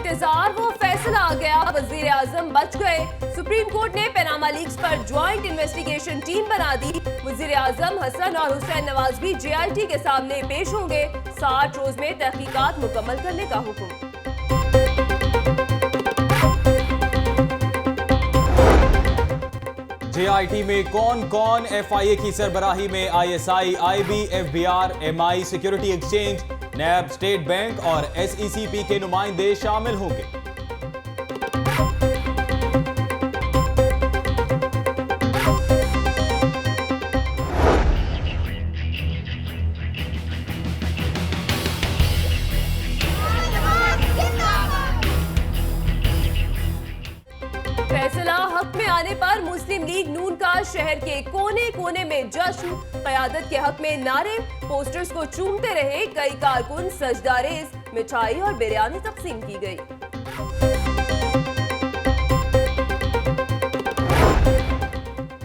इंतजार वो फैसला आ गया, वजीर आजम बच गए। सुप्रीम कोर्ट ने पनामा लीक्स पर ज्वाइंट इन्वेस्टिगेशन टीम बना दी। वजीर आजम हसन और हुसैन नवाज भी JIT के सामने पेश होंगे। 60 रोज में तहकीकात मुकम्मल करने का हुक्म। JIT में कौन कौन FIA की सरबराही में ISI, IB, FBR, MI, security exchange, NAB, state bank और SECP के नुमाइंदे शामिल होंगे। फैसला हक में आने पर मुस्लिम लीग नून का शहर के कोने कोने में जश्न, क़यादत के हक में नारे, पोस्टर्स को चूमते रहे कई कारकुन, सजदारेज, मिठाई और बिरयानी तकसीम की गई।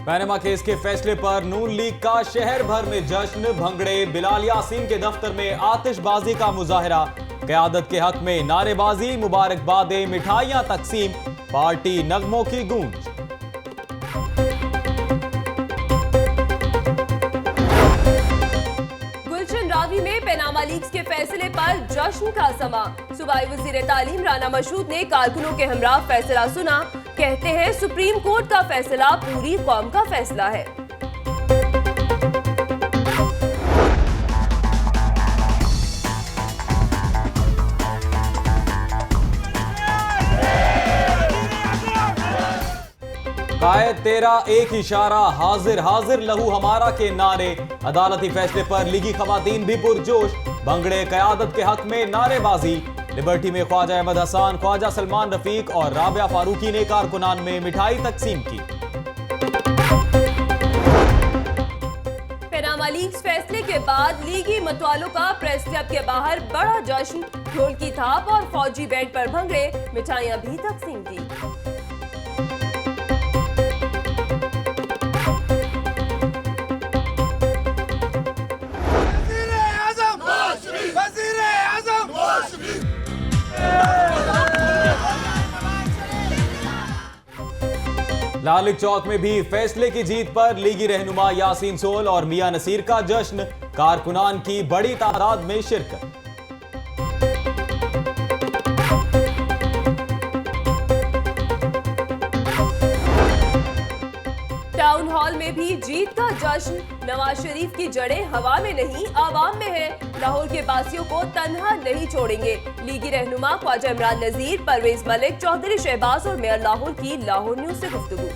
पनामा केस के फैसले पर नून लीग का शहर भर में जश्न, भंगड़े, बिलाल यासीन के दफ्तर में आतिशबाजी का मुजाहरा, क़यादत के हक में नारेबाजी, मुबारकबादें, मिठाइयां तकसीम, पार्टी नगमों की गूंज। गुलशन रावी में पनामा लीग्स के फैसले पर जश्न का समा। सूबाई वजीर तालीम राना मशहूद ने कारकुनों के हमरा फैसला सुना। कहते हैं सुप्रीम कोर्ट का फैसला पूरी कौम का फैसला है। कायद तेरा एक इशारा, हाजिर हाजिर लहू हमारा के नारे, अदालती फैसले पर लीगी खवातीन भी पुरजोश, भंगड़े, क़यादत के हक में नारेबाजी। लिबर्टी में ख्वाजा अहमद हसन, ख्वाजा सलमान रफीक और राबिया फारूकी ने कारकुनान में मिठाई तकसीम की। पनामा लीग्स फैसले के बाद लीगी मतवालों का प्रेस क्लब के बाहर बड़ा जश्न, ढोल की थाप और फौजी बैंड पर भंगड़े, मिठाइयां भी तकसीम की। लालिक चौक में भी फैसले की जीत पर लीगी रहनुमा यासीन सोल और मियां नसीर का जश्न, कारकुनान की बड़ी तादाद में शिरकत। टाउन हॉल में भी जीत का जश्न, नवाज शरीफ की जड़ें हवा में नहीं आवाम में है। लाहौर के बासियों को तन्हा नहीं छोड़ेंगे। लीगी रहनुमा ख्वाजा इमरान नजीर, परवेज मलिक, चौधरी शहबाज और मेयर लाहौर की लाहौर न्यूज से गुफ्तगू।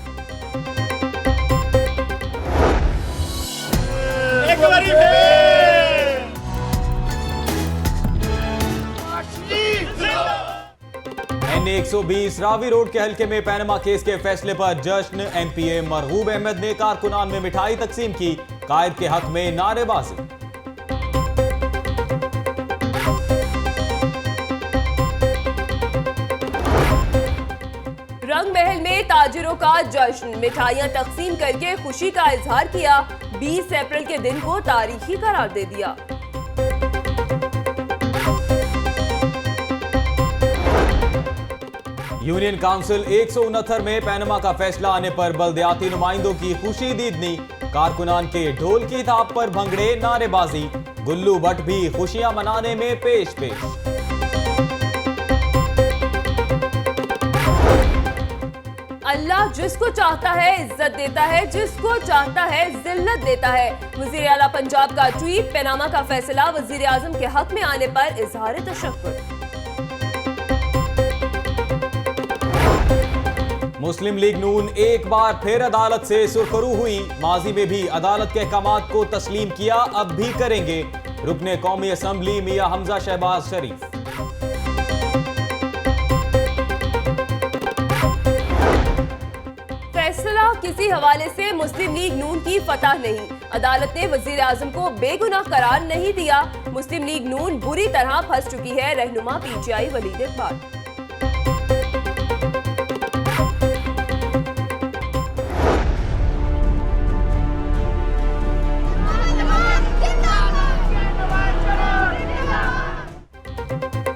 N120 रावी रोड के हल्के में पनामा केस के फैसले पर जश्न, MPA मरहूब अहमद ने कारकुनान में मिठाई तकसीम की, कायद के हक में नारेबाजी। रंग महल में ताजिरों का जश्न, मिठाइयां तकसीम करके खुशी का इजहार किया। 20 अप्रैल के दिन को तारीखी करार दे दिया। यूनियन काउंसिल 169 में पनामा का फैसला आने पर बल्दियाती नुमाइंदों की खुशी दीदनी, कारकुनान के ढोल की थाप पर भंगड़े, नारेबाजी, गुल्लू भट्ट भी खुशियां मनाने में पेश पेश। अल्लाह जिसको चाहता है इज्जत देता है, जिसको चाहता है जिल्लत देता है। वजीर आला पंजाब का ट्वीट, पनामा का फैसला वजीर आजम के हक में आने पर इजहार तशक्कुर। मुस्लिम लीग नून एक बार फिर अदालत से सुरखरू हुई। माजी में भी अदालत के अहकामात को तस्लीम किया, अब भी करेंगे। रुकने कौमी असम्बली मियां हमजा शहबाज शरीफ। फैसला किसी हवाले से मुस्लिम लीग नून की फतह नहीं। अदालत ने वजीर आजम को बेगुनाह करार नहीं दिया। मुस्लिम लीग नून बुरी तरह फंस चुकी है। रहनुमा PTI वलीद इकबाल। जिंदाबाद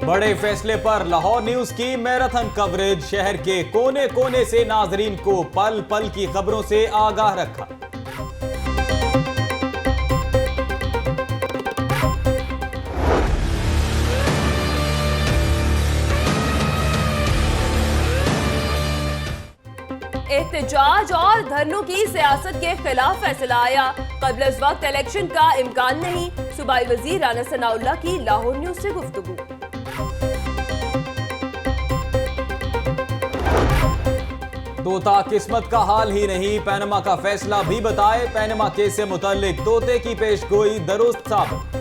बड़े फैसले पर लाहौर न्यूज की मैराथन कवरेज। शहर के कोने कोने से नाजरीन को पल पल की खबरों से आगाह रखा। एहतजाज और धरनों की सियासत के खिलाफ फैसला आया। कबल इस वक्त इलेक्शन का इम्कान नहीं। सूबाई वजीर राना सनाउल्लाह की लाहौर न्यूज से गुफ्तगू। तोता किस्मत का हाल ही नहीं, पैनमा का फैसला भी बताए। पैनमा केस से मुतल्लिक तोते की पेशगोई दुरुस्त साबित।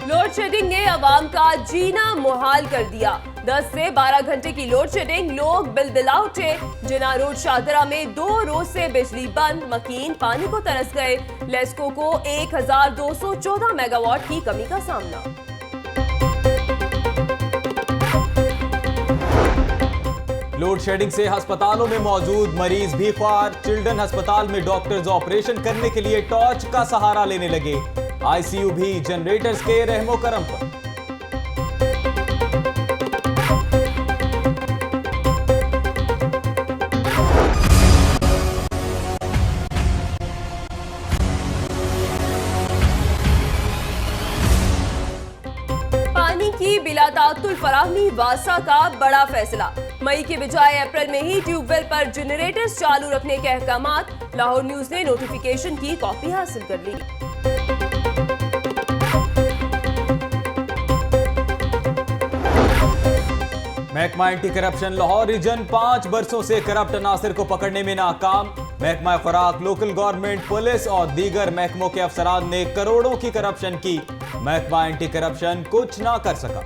लोड शेडिंग ने अवाम का जीना मुहाल कर दिया। 10 से 12 घंटे की लोड शेडिंग, लोग बिलबिला उठे। जिना रोड शाहदरा में 2 रोज से बिजली बंद, मकीन पानी को तरस गए। लेस्को को 1214 मेगावाट की कमी का सामना। लोड शेडिंग से अस्पतालों में मौजूद मरीज भी ख्वार। चिल्ड्रन अस्पताल में डॉक्टर्स ऑपरेशन करने के लिए टॉर्च का सहारा लेने लगे। आईसीयू भी जनरेटर्स के रहमो करम पर। पानी की बिलातातुल फराहमी वासा का बड़ा फैसला। मई के बजाय अप्रैल में ही ट्यूबवेल पर जनरेटर्स चालू रखने के अहकामात। लाहौर न्यूज ने नोटिफिकेशन की कॉपी हासिल कर ली। महकमा एंटी करप्शन लाहौर रीजन 5 बरसों से करप्ट अनासर को पकड़ने में नाकाम। महकमा खुराक, लोकल गवर्नमेंट, पुलिस और दीगर महकमों के अफसरान ने करोड़ों की करप्शन की। महकमा एंटी करप्शन कुछ ना कर सका।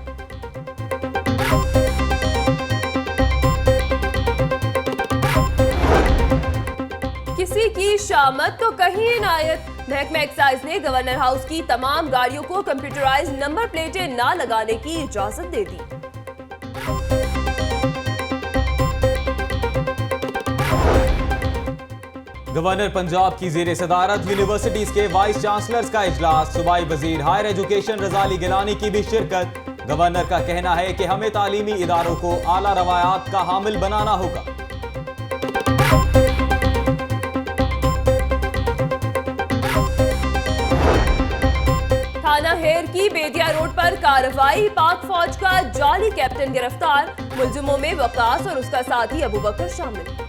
किसी की शामत तो कहीं इनायत। महकमा एक्साइज ने गवर्नर हाउस की तमाम गाड़ियों को कंप्यूटराइज नंबर प्लेटें ना लगाने की इजाजत दे दी। गवर्नर पंजाब की जेर सदारत यूनिवर्सिटीज के वाइस चांसलर्स का इजलास। सूबाई वजीर हायर एजुकेशन रजाली गिलानी की भी शिरकत। गवर्नर का कहना है कि हमें तालीमी इदारों को आला रवायात का हामिल बनाना होगा। थाना हेर की बेदिया रोड पर कार्रवाई। पाक फौज का जाली कैप्टन गिरफ्तार। मुलजिमों में वकास और उसका साथी अबू बकर शामिल।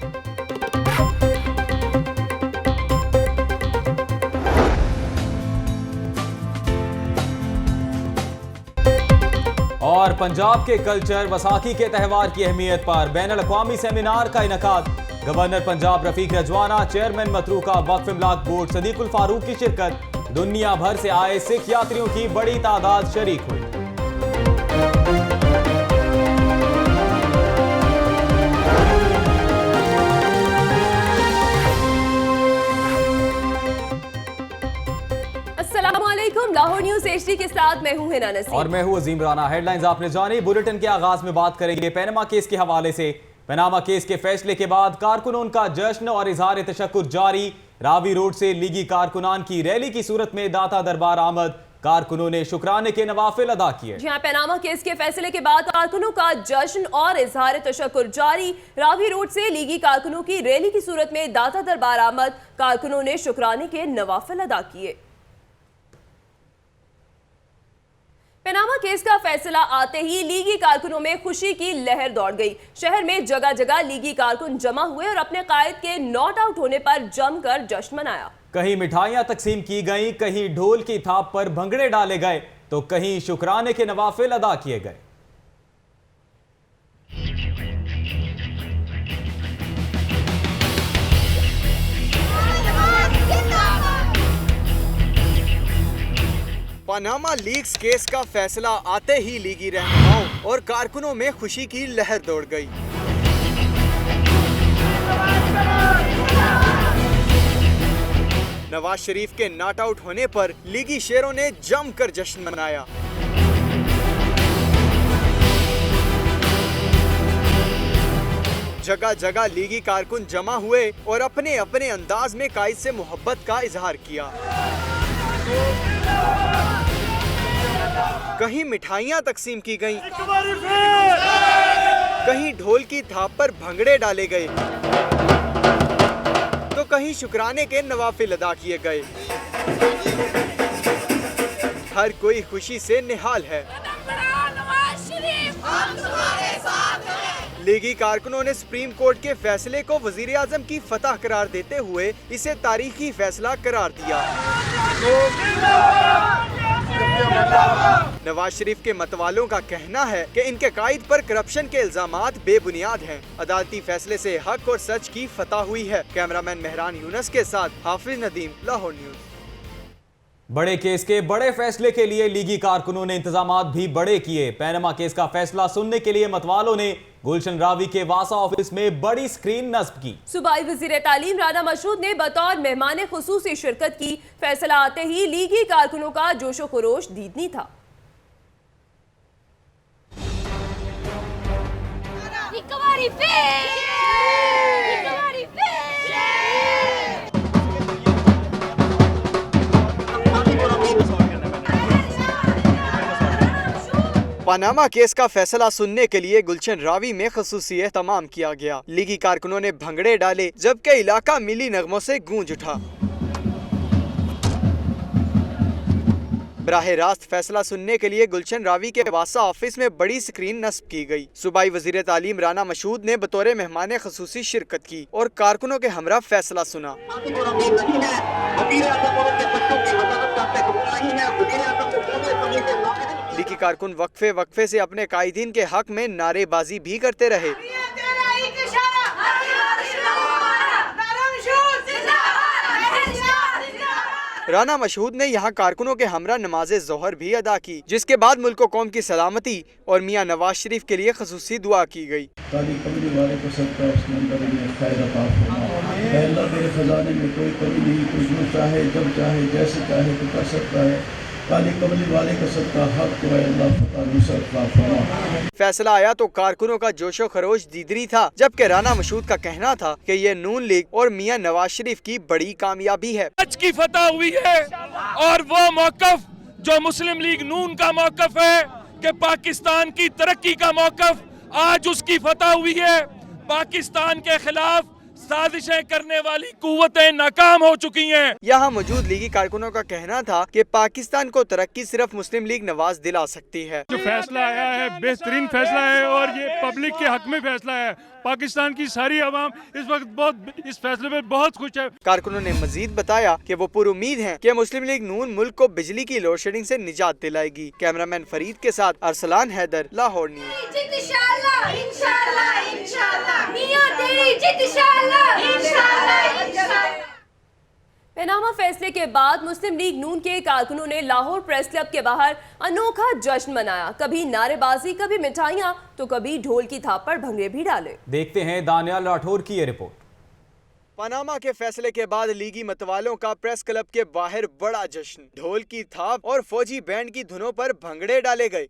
और पंजाब के कल्चर वसाखी के त्यौहार की अहमियत पर बैनुल अक़वामी सेमिनार का इनेकाद। गवर्नर पंजाब रफीक रजवाना, चेयरमैन मतरूका वक्फ इमलाक बोर्ड सदीकुल फारूक की शिरकत। दुनिया भर से आए सिख यात्रियों की बड़ी तादाद शरीक हुई। अस्सलामुअलैकुम, लाहौर न्यूज एचडी के साथ मैं हूं हिना नसीम और मैं हूं अजीम राना। हेडलाइंस आपने जानी। बुलेटिन के आगाज में बात करेंगे पैनमा केस के हवाले से। पैनामा केस के फैसले के बाद कारकुनों का जश्न और इजहार तशक्कुर जारी। रावी रोड से लीगी कारकुनान की रैली की सूरत में दाता दरबार आमद। कारकुनों ने शुक्राने के नवाफिल अदा किए। जहां पैनामा केस के फैसले के बाद कारकुनों का जश्न और इजहार तशक्कुर जारी। रावी रोड से लीगी कारकुनों की रैली की सूरत में दाता दरबार आमद। कारकुनों ने शुक्राने के नवाफिल अदा किए। पैनामा केस का फैसला आते ही लीगी कारकुनों में खुशी की लहर दौड़ गई। शहर में जगह जगह लीगी कारकुन जमा हुए और अपने कायद के नॉट आउट होने पर जमकर जश्न मनाया। कहीं मिठाइयां तकसीम की गईं, कहीं ढोल की थाप पर भंगड़े डाले गए, तो कहीं शुक्राने के नवाफिल अदा किए गए। पनामा लीक्स केस का फैसला आते ही लीगी रहनुमाओं और कारकुनों में खुशी की लहर दौड़ गई। नवाज शरीफ के नॉट आउट होने पर लीगी शेरों ने जमकर जश्न मनाया। जगह जगह लीगी कारकुन जमा हुए और अपने अपने अंदाज में कायद से मोहब्बत का इजहार किया। कहीं मिठाइयाँ तकसीम की गयी, कहीं ढोल की थाप पर भंगड़े डाले गए, तो कहीं शुक्राने के नवाफिल अदा किए गए। हर कोई खुशी से निहाल है। लीगी कारकुनों ने सुप्रीम कोर्ट के फैसले को वजीर आजम की फतह करार देते हुए इसे तारीखी फैसला करार दिया। नवाज शरीफ के मतवालों का कहना है कि इनके कायद पर करप्शन के इल्जामात बेबुनियाद हैं। अदालती फैसले से हक और सच की फतह हुई है। कैमरामैन मेहरान यूनस के साथ हाफिज नदीम, लाहौर न्यूज। बड़े केस के बड़े फैसले के लिए लीगी कारकुनों ने इंतजामात भी बड़े किए। पैनमा केस का फैसला सुनने के लिए मतवालों ने गुलशन रावी के वासा ऑफिस में बड़ी स्क्रीन नस्ब की। सूबाई वजीर तालीम राना मशहूद ने बतौर मेहमान खुसूसी शिरकत की। फैसला आते ही लीगी कारकुनों का जोशो खरोश दीदनी था। पनामा केस का फैसला सुनने के लिए गुलशन रावी में खसूसी एहतमाम किया गया। लीगी कारकुनों ने भंगड़े डाले जबकि इलाका मिली नगमों से गूंज उठा। बराह रास्त फैसला सुनने के लिए गुलशन रावी के वासा ऑफिस में बड़ी स्क्रीन नस्ब की गई। सूबाई वजीर तालीम राना मशहूद ने बतौर मेहमान खसूसी शिरकत की और कारकुनों के हमरा फैसला सुना। लीगी कारकुन वक्फे से अपने कायदीन के हक में नारेबाजी भी करते रहे। राना मशहूद ने यहाँ कारकुनों के हमरा नमाज ज़ोहर भी अदा की, जिसके बाद मुल्क कौम की सलामती और मियाँ नवाज शरीफ के लिए खसूसी दुआ की गई। वाले को सबका उसके अंदर मेरे खजाने में कोई कमी नहीं, कुछ जो चाहे जब चाहे जैसे चाहे तो कर सकता है। वाले का सबका हक तो अल्लाह। फैसला आया तो कारकुनों का जोशो खरोश दीदरी था, जबकि राना मशहूद का कहना था कि ये नून लीग और मियां नवाज शरीफ की बड़ी कामयाबी है। आज की फतह हुई है और वो मौकफ जो मुस्लिम लीग नून का मौकफ है कि पाकिस्तान की तरक्की का मौकफ, आज उसकी फतह हुई है। पाकिस्तान के खिलाफ साजिशें करने वाली कुव्वतें नाकाम हो चुकी हैं। यहाँ मौजूद लीगी कारकुनों का कहना था कि पाकिस्तान को तरक्की सिर्फ मुस्लिम लीग नवाज दिला सकती है। जो फैसला आया है बेहतरीन फैसला है और ये पब्लिक के हक में फैसला है। पाकिस्तान की सारी आवाम इस वक्त इस फैसले पर बहुत खुश है। कारकुनों ने मजीद बताया कि वो पुरुमीद हैं कि मुस्लिम लीग नून मुल्क को बिजली की लोड शेडिंग से निजात दिलाएगी। कैमरामैन फरीद के साथ अरसलान हैदर, लाहौर न्यूज। पैनामा फैसले के बाद मुस्लिम लीग नून के कारकुनों ने लाहौर प्रेस क्लब के बाहर अनोखा जश्न मनाया। कभी नारेबाजी, कभी मिठाइयां, तो कभी ढोल की थाप पर भंगड़े भी डाले। देखते हैं दानियाल राठौर की ये रिपोर्ट। पनामा के फैसले के बाद लीगी मतवालों का प्रेस क्लब के बाहर बड़ा जश्न, ढोल की थाप और फौजी बैंड की धुनों पर भंगड़े डाले गए।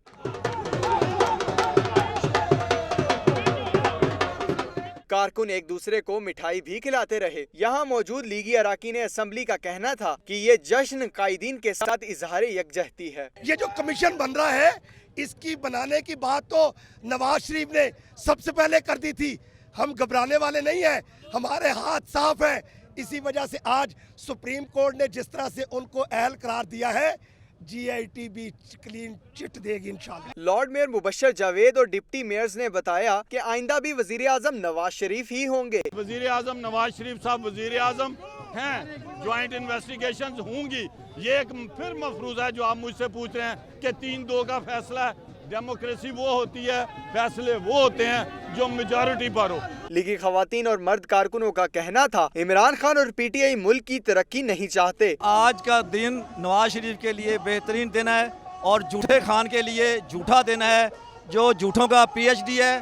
कारकुन एक दूसरे को मिठाई भी खिलाते रहे। यहाँ मौजूद लीगी अराकीन असेंबली का कहना था कि ये जश्न कायदीन के साथ इजहार यकजहती है। ये जो कमीशन बन रहा है, इसकी बनाने की बात तो नवाज शरीफ ने सबसे पहले कर दी थी। हम घबराने वाले नहीं हैं, हमारे हाथ साफ हैं। इसी वजह से आज सुप्रीम कोर्ट ने जिस तरह से उनको अहल करार दिया है, GIT भी क्लीन चिट देगी इंशाल्लाह। लॉर्ड मेयर मुबशर जावेद और डिप्टी मेयर्स ने बताया कि आइंदा भी वजीर आजम नवाज शरीफ ही होंगे। वजीर आजम नवाज शरीफ साहब वजीर आजम हैं, ज्वाइंट इन्वेस्टिगेशंस होंगी। ये एक फिर मफरूज़ है जो आप मुझसे पूछ रहे हैं कि 3-2 का फैसला है। डेमोक्रेसी वो होती है, फैसले वो होते हैं जो मेजॉरिटी पर हो। लीगी खवातीन और मर्द कारकुनों का कहना था इमरान खान और PTI मुल्क की तरक्की नहीं चाहते। आज का दिन नवाज शरीफ के लिए बेहतरीन दिन है और झूठे खान के लिए झूठा दिन है। जो झूठों का PhD है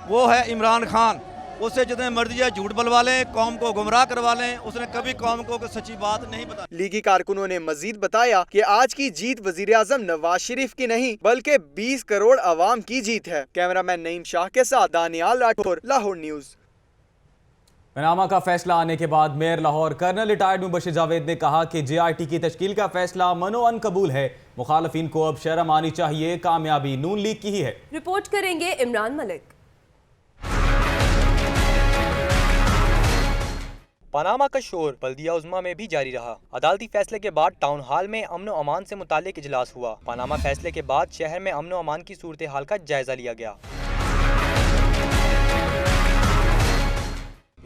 वो है इमरान खान। उससे जितने मर्जी है झूठ बलवा लें, कौम को गुमराह करवा लें, उसने कभी कौम को सच्ची बात नहीं बताई। लीगी कारकुनों ने मजीद बताया कि आज की जीत वजीर आजम नवाज शरीफ की नहीं बल्कि 20 करोड़ आवाम की जीत है। कैमरामैन नईम शाह के साथ दानियाल राठौर, लाहौर न्यूज। पनामा का फैसला आने के बाद mayor Lahore colonel retired Mubashir Javed ने कहा कि JIT की तश्कील का फैसला मनोअन कबूल है। मुखालफिन को अब शर्म आनी चाहिए, कामयाबी नून लीग की ही है। रिपोर्ट करेंगे इमरान मलिक। पनामा का शोर बल्दिया उज़्मा में भी जारी रहा। अदालती फैसले के बाद टाउन हॉल में अमन व अमान से मुताल्लिक इजलास हुआ। पनामा फैसले के बाद शहर में अमन व अमान की सूरत हाल का जायजा लिया गया।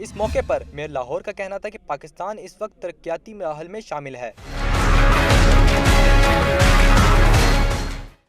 इस मौके पर मेयर लाहौर का कहना था कि पाकिस्तान इस वक्त तरक्याती मराहल में शामिल है।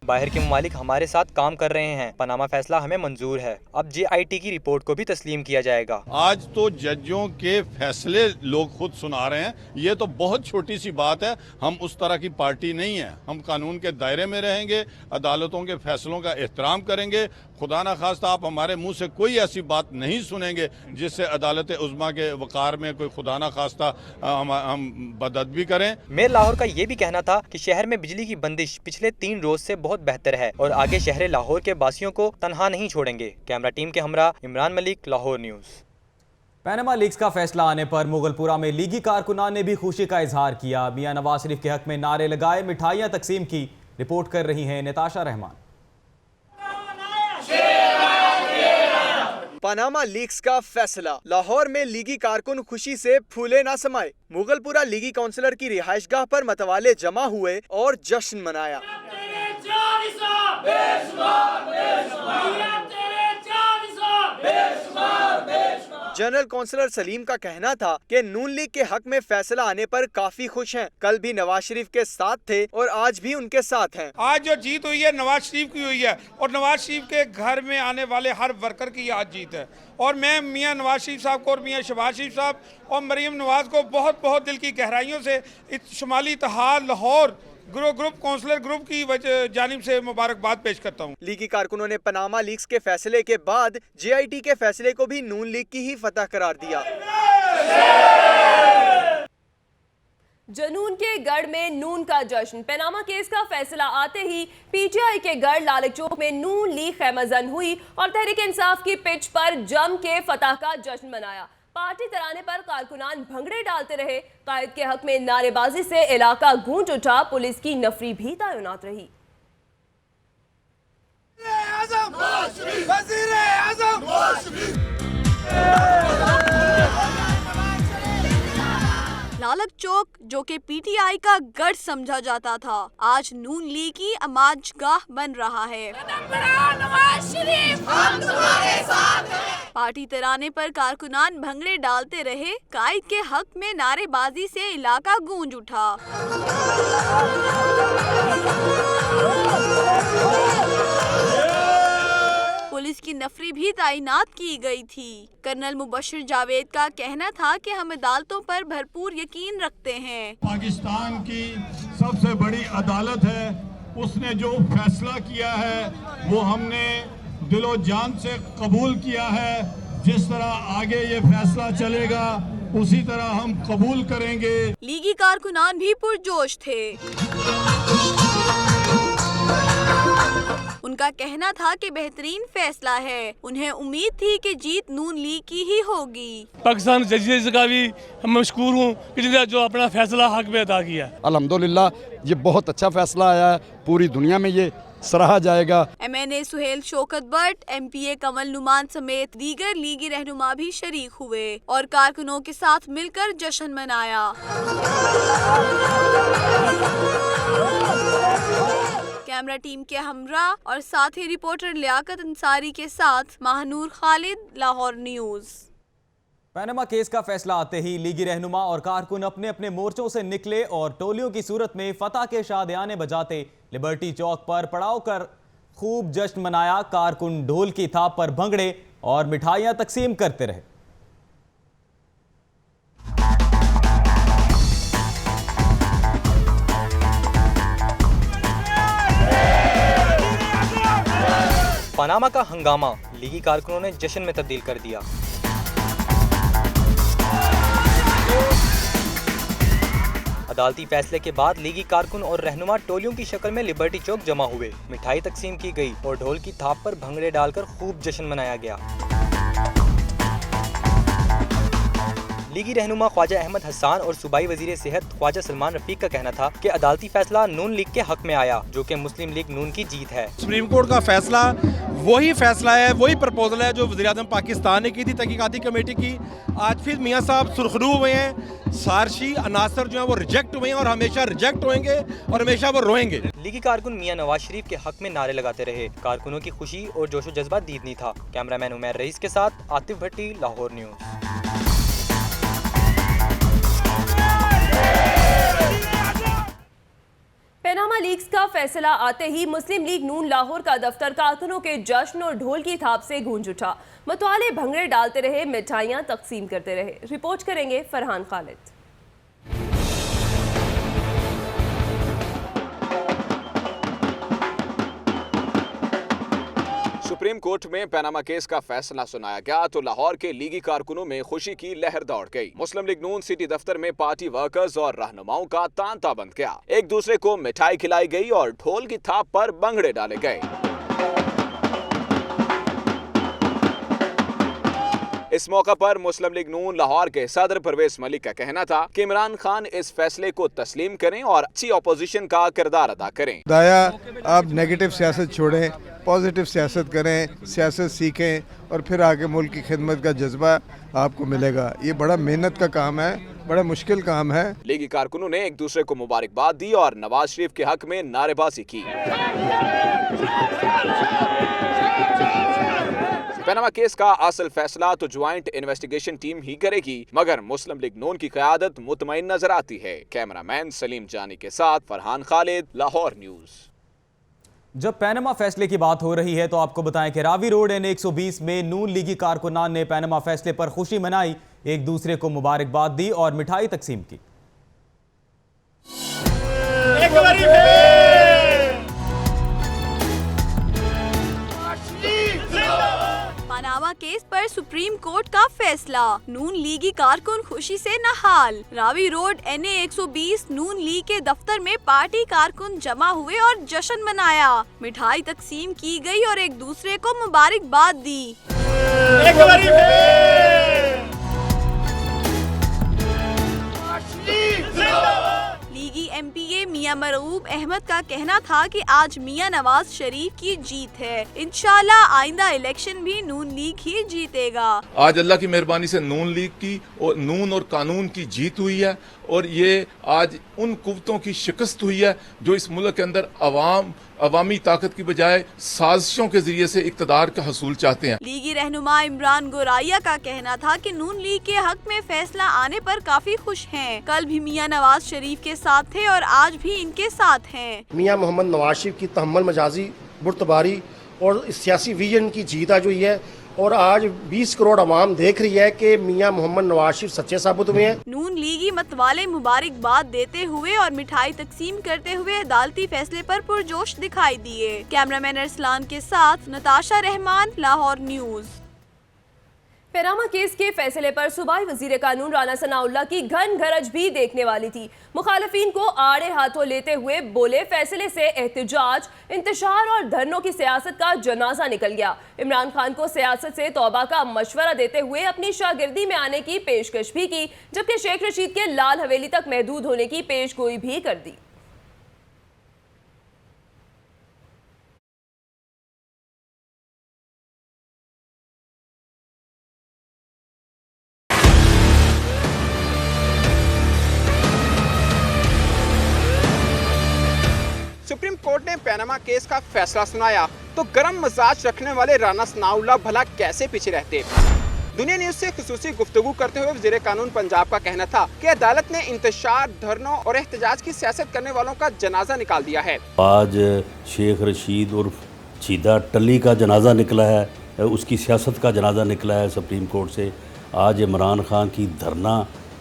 बाहर के ममालिक हमारे साथ काम कर रहे हैं। पनामा फैसला हमें मंजूर है। अब JIT की रिपोर्ट को भी तस्लीम किया जाएगा। आज तो जजों के फैसले लोग खुद सुना रहे हैं, ये तो बहुत छोटी सी बात है। हम उस तरह की पार्टी नहीं है। हम कानून के दायरे में रहेंगे, अदालतों के फैसलों का एहतराम करेंगे। खुदा न खास्ता आप हमारे मुंह से कोई ऐसी बात नहीं सुनेंगे जिससे अदालत उज़्मा के वक़ार में कोई खुदा न खास्ता हम बदअदबी करें। मेयर लाहौर का ये भी कहना था कि शहर में बिजली की बंदिश पिछले 3 रोज से बहुत बेहतर है और आगे शहर लाहौर के बासियों को तनहा नहीं छोड़ेंगे। कैमरा टीम के हमरा Imran Malik, Lahore news. Panama leagues का फैसला आने पर मुगलपुरा में लीगी कारकुनान ने भी खुशी का इजहार किया। मियां नवाज शरीफ के हक में नारे लगाए, मिठाइयां तकसीम की। रिपोर्ट कर रही हैं नताशा रहमान। पनामा लीग्स का फैसला, लाहौर में लीगी कारकुन खुशी से फूले ना समाये। मुगलपुरा लीगी काउंसलर की रिहाइशगाह पर मतवाले जमा हुए और जश्न मनाया। जनरल काउंसलर सलीम का कहना था कि नून लीग के हक में फैसला आने पर काफी खुश हैं। कल भी नवाज शरीफ के साथ थे और आज भी उनके साथ हैं। आज जो जीत हुई है नवाज शरीफ की हुई है और नवाज शरीफ के घर में आने वाले हर वर्कर की आज जीत है। और मैं मियां नवाज शरीफ साहब को और मियां शहबाज शरीफ साहब और मरीम नवाज को बहुत बहुत दिल की गहराइयों से शुमाली इत्तेहाद लाहौर ग्रुप काउंसलर ग्रुप की जानिब से मुबारकबाद पेश करता हूँ। लीगी कारकुनों ने पनामा लीग्स के फैसले के बाद JIT के फैसले को भी नून लीग की ही फतह करार दिया। जनून के गढ़ में नून का जश्न। पनामा केस का फैसला आते ही PTI के गढ़ लालक चौक में नून लीग खैमजन हुई और तहरीक इंसाफ की पिच पर जम के फतह का जश्न मनाया। पार्टी तराने पर कारकुनान भंगड़े डालते रहे। कायद के हक में नारेबाजी से इलाका गूंज उठा। पुलिस की नफरी भी तैनात रही। लालक चौक जो कि PTI का गढ़ समझा जाता था, आज नून लीग की अमाजगाह बन रहा है। पार्टी तराने पर कारकुनान भंगड़े डालते रहे। कायद के हक में नारेबाजी से इलाका गूंज उठा। पुलिस की नफरी भी तैनात की गई थी। कर्नल मुबशिर जावेद का कहना था कि हम अदालतों पर भरपूर यकीन रखते हैं। पाकिस्तान की सबसे बड़ी अदालत है, उसने जो फैसला किया है वो हमने दिलो जान से कबूल किया है। जिस तरह आगे ये फैसला चलेगा उसी तरह हम कबूल करेंगे। लीगी कारकुनान भी पुरजोश थे। उनका कहना था कि बेहतरीन फैसला है। उन्हें उम्मीद थी कि जीत नून लीग की ही होगी। पाकिस्तान जजेस का भी हम मशकूर हूँ कि जो अपना फैसला हक में अदा किया। अल्हम्दुलिल्लाह ये बहुत अच्छा फैसला आया है, पूरी दुनिया में ये सराहा जाएगा। MNA सुहेल शौकत भट्ट, MPA कमल नुमान समेत दीगर लीगी रहनुमा भी शरीक हुए और कारकुनों के साथ मिलकर जश्न मनाया। कैमरा टीम के हमरा और साथी रिपोर्टर लियाकत अंसारी के साथ Mahnoor Khalid, Lahore news. Panama case का फैसला आते ही लीगी रहनुमा और कारकुन अपने अपने मोर्चों से निकले और टोलियों की सूरत में फतह के शादियाने बजाते लिबर्टी चौक पर पड़ाव कर खूब जश्न मनाया। कारकुन ढोल की थाप पर भंगड़े और मिठाइयां तकसीम करते रहे। पनामा का हंगामा लीगी कारकुनों ने जश्न में तब्दील कर दिया। अदालती फैसले के बाद लीगी कारकुन और रहनुमा टोलियों की शक्ल में लिबर्टी चौक जमा हुए। मिठाई तकसीम की गई और ढोल की थाप पर भंगड़े डालकर खूब जश्न मनाया गया। लीगी रहनुमा ख्वाजा अहमद हसन और सूबाई वजीर सेहत ख्वाजा सलमान रफीक का कहना था कि अदालती फैसला नून लीग के हक में आया, जो कि मुस्लिम लीग नून की जीत है। सुप्रीम कोर्ट का फैसला वही फैसला है, वही प्रपोजल है जो वज़ीर आज़म पाकिस्तान ने की थी तहकीकाती कमेटी की। आज फिर मियाँ साहब सुरखरू हुए हैं, सारशी अनासर जो है वो रिजेक्ट हुए हैं और हमेशा रिजेक्ट होंगे और हमेशा वो रोएंगे। लीगी कारकुन मियाँ नवाज शरीफ के हक में नारे लगाते रहे। कारकुनों की खुशी और जोशो जज्बा दीद नहीं था। कैमरामैन उमैर रईस के साथ आतिफ भट्टी, लाहौर न्यूज़। पनामा लीग्स का फैसला आते ही मुस्लिम लीग नून लाहौर का दफ्तर कारकुनों के जश्न और ढोल की थाप से गूंज उठा। मतवाले भंगड़े डालते रहे, मिठाइयां तकसीम करते रहे। रिपोर्ट करेंगे फरहान खालिद। सुप्रीम कोर्ट में पनामा केस का फैसला सुनाया गया तो लाहौर के लीगी कारकुनों में खुशी की लहर दौड़ गई। मुस्लिम लीग नून सिटी दफ्तर में पार्टी वर्कर्स और रहनुमाओं का तांता बंद गया। एक दूसरे को मिठाई खिलाई गई और ढोल की थाप पर भंगड़े डाले गए। इस मौका पर मुस्लिम लीग नून लाहौर के सदर परवेज मलिक का कहना था कि इमरान खान इस फैसले को तस्लीम करें और अच्छी ऑपोजिशन का किरदार अदा करें। दाया आप नेगेटिव सियासत छोड़ें, पॉजिटिव सियासत करें, सियासत सीखें और फिर आगे मुल्क की खिदमत का जज्बा आपको मिलेगा। ये बड़ा मेहनत का काम है, बड़ा मुश्किल काम है। लीगी कारकुनों ने एक दूसरे को मुबारकबाद दी और नवाज शरीफ के हक में नारेबाजी की। पनामा केस का असल फैसला तो ज्वाइंट इन्वेस्टिगेशन टीम ही करेगी, मगर मुस्लिम लीग नून की क़यादत मुतमईन नजर आती है। कैमरामैन सलीम जानी के साथ फरहान खालिद, लाहौर न्यूज़। जब पनामा फैसले की बात हो रही है तो आपको बताएं कि रावी रोड N120 में नून लीगी कारकुनान ने पनामा फैसले पर खुशी मनाई, एक दूसरे को मुबारकबाद दी और मिठाई तकसीम की। पनामा केस पर सुप्रीम कोर्ट का फैसला, नून लीगी कारकुन खुशी से नहाल। रावी रोड NA120 नून लीग के दफ्तर में पार्टी कारकुन जमा हुए और जश्न मनाया। मिठाई तकसीम की गई और एक दूसरे को मुबारकबाद दी। लीगी MPA मियां मरऊब अहमद का कहना था कि आज मियां नवाज शरीफ की जीत है। इंशाल्लाह आइंदा इलेक्शन भी नून लीग ही जीतेगा। आज अल्लाह की मेहरबानी से नून लीग की और नून और कानून की जीत हुई है और ये आज उन कुव्वतों की शिकस्त हुई है जो इस मुल्क के अंदर अवामी ताकत की बजाय साजिशों के जरिए से इक़्तिदार का हसूल चाहते हैं। लीगी रहनुमा इमरान गोराइया का कहना था कि नून लीग के हक में फैसला आने पर काफी खुश हैं। कल भी मियां नवाज शरीफ के साथ थे और आज भी इनके साथ हैं। मियां मोहम्मद नवाज शरीफ की तहम्मुल मजाजी बुर्तबारी और सियासी विजन की जीत आज हुई है और आज 20 करोड़ आवाम देख रही है कि मियां मोहम्मद नवाज शरीफ सच्चे साबित हुए हैं। नून लीगी मतवाले मुबारकबाद देते हुए और मिठाई तकसीम करते हुए अदालती फैसले पर पुरजोश दिखाई दिए। कैमरामैन अरसलान के साथ Natasha Rahman, Lahore news. Panama case के फैसले पर सूबाई वजीर कानून राना सनाउल्लाह की घन गरज भी देखने वाली थी। मुखालिफिन को आड़े हाथों लेते हुए बोले, फैसले से एहतजाज, इंतशार और धरनों की सियासत का जनाजा निकल गया। इमरान खान को सियासत से तौबा का मशवरा देते हुए अपनी शागिर्दी में आने की पेशकश भी की, जबकि शेख रशीद के लाल हवेली तक महदूद होने की पेशगोई भी कर दी। सुप्रीम कोर्ट ने पनामा केस का फैसला सुनाया तो गर्म मिजाज रखने वाले राना सनाउल्लाह भला कैसे पीछे रहते। दुनिया न्यूज़ से खुसूसी गुफ्तगू करते हुए वज़ीर कानून पंजाब का कहना था कि अदालत ने इंतशार, धरनों और एहतजाज की सियासत करने वालों का जनाजा निकाल दिया है। आज शेख रशीद और चीदा टली का जनाजा निकला है, उसकी सियासत का जनाजा निकला है सुप्रीम कोर्ट से। आज इमरान खान की धरना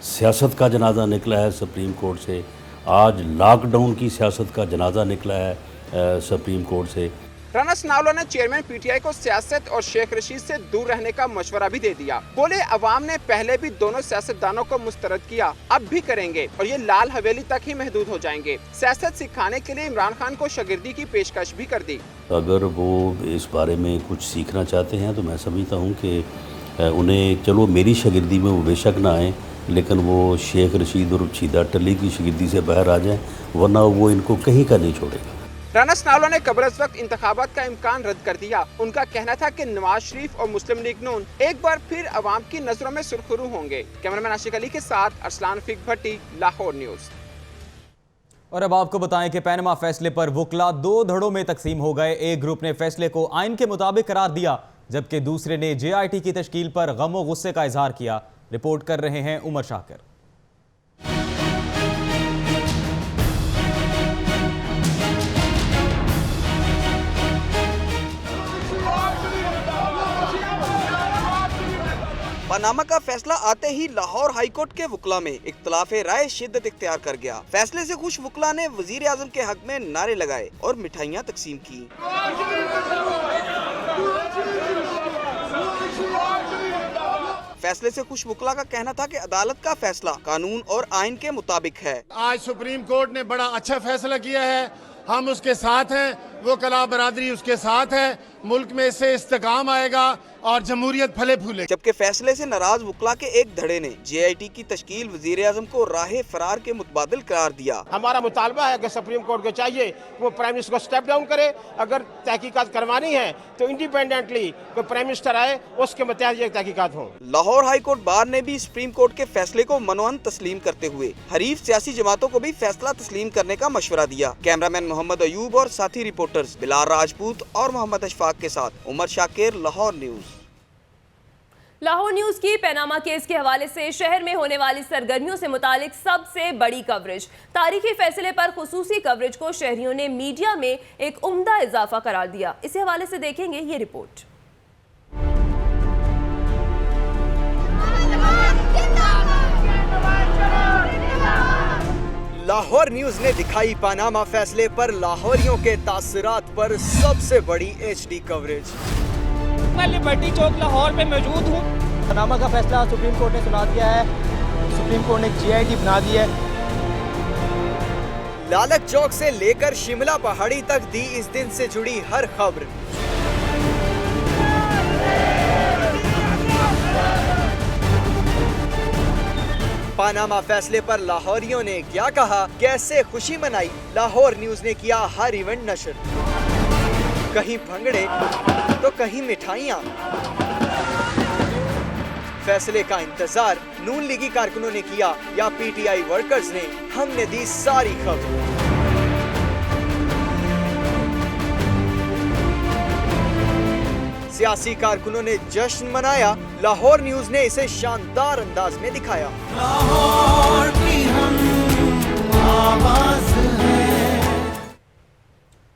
सियासत का जनाजा निकला है सुप्रीम कोर्ट से। आज लॉकडाउन की सियासत का जनाजा निकला है सुप्रीम कोर्ट से। राना सनाउल्लाह ने चेयरमैन PTI को सियासत और शेख रशीद से दूर रहने का मशवरा भी दे दिया। बोले, अवाम ने पहले भी दोनों सियासतदानों को मुस्तरद किया, अब भी करेंगे और ये लाल हवेली तक ही महदूद हो जाएंगे। सियासत सिखाने के लिए इमरान खान को शागिर्दी की पेशकश भी कर दी। अगर वो इस बारे में कुछ सीखना चाहते हैं तो मैं समझता हूँ कि उन्हें, चलो मेरी शागिर्दी में वो बेशक ना आए, लेकिन वो शेख रशीद और छीदा टली की शिकस्ती से बाहर आ जाएं, वरना वो इनको कहीं का नहीं छोड़ेगा। राना सनाउल्लाह ने कब्र अज़ वक्त इंतखाबात का इम्कान रद्द कर दिया। उनका कहना था कि नवाज शरीफ और मुस्लिम लीग नून एक बार फिर अवाम की नजरों में सुरखरू होंगे। कैमरामैन आशिक अली के साथ अरसलान फीक भट्टी, लाहौर न्यूज। और अब आपको बताएं कि पैनमा फैसले पर वकला दो धड़ों में तकसीम हो गए। एक ग्रुप ने फैसले को आइन के मुताबिक करार दिया, जबकि दूसरे ने JIT की तश्कील पर गम और गुस्से का इजहार किया। रिपोर्ट कर रहे हैं उमर शाकिर। पनामा का फैसला आते ही लाहौर हाईकोर्ट के वकला में इख्तलाफे राय शिद्दत इख्तियार कर गया। फैसले से खुश वकला ने वजीर आजम के हक में नारे लगाए और मिठाइयाँ तकसीम की। फैसले से खुश वकला का कहना था कि अदालत का फैसला कानून और आइन के मुताबिक है। आज सुप्रीम कोर्ट ने बड़ा अच्छा फैसला किया है, हम उसके साथ हैं, वो कला बरादरी उसके साथ है। मुल्क में इससे इस्तेकाम आएगा और जमहूरियत फले फूले। जबकि फैसले से नाराज वकला के एक धड़े ने JIT की तश्कील वजीर आजम को राह फरार के मुतबादिल करार दिया। हमारा मुतालबा है कि सुप्रीम कोर्ट को चाहिए वो प्राइम मिनिस्टर को स्टेप डाउन करे। अगर तहकीकात करवानी है तो इंडिपेंडेंटली कोई प्राइम मिनिस्टर आए, उसके मुताबिक ये तहकीकात हो। लाहौर हाई कोर्ट बार ने भी सुप्रीम कोर्ट के फैसले को मनोअन तस्लीम करते हुए हरीफ सियासी जमातों को भी फैसला तस्लीम करने का मशवरा दिया। कैमरामैन मोहम्मद अयूब और साथी रिपोर्टर्स बिलाल राजपूत और मोहम्मद अशफाक के साथ उमर शाकिर, लाहौर न्यूज। लाहौर न्यूज की पैनामा केस के हवाले से शहर में होने वाली सरगर्मियों से मुतालिक सबसे बड़ी कवरेज। तारीखी फैसले पर खुसूसी कवरेज को शहरियों ने मीडिया में एक उम्दा इजाफा करार दिया। इसी हवाले से देखेंगे ये रिपोर्ट। लाहौर न्यूज ने दिखाई पनामा फैसले पर लाहौरियों के तासुरात पर सबसे बड़ी HD कवरेज। मैं लिबर्टी चौक लाहौर में मौजूद हूँ। पनामा का फैसला सुप्रीम कोर्ट ने सुना दिया है। सुप्रीम कोर्ट ने JIT बना दी है। लालच चौक से लेकर शिमला पहाड़ी तक दी इस दिन से जुड़ी हर खबर। पनामा फैसले पर लाहौरियों ने क्या कहा, कैसे खुशी मनाई, लाहौर न्यूज ने किया हर इवेंट नशर। कहीं भंगड़े तो कहीं मिठाइयाँ। फैसले का इंतजार नून लीगी कारकुनों ने किया या PTI वर्कर्स ने, हमने दी सारी खबर। सियासी कारकुनों ने जश्न मनाया, लाहौर न्यूज ने इसे शानदार अंदाज में दिखाया। लाहौर की हम आवाज़ हैं।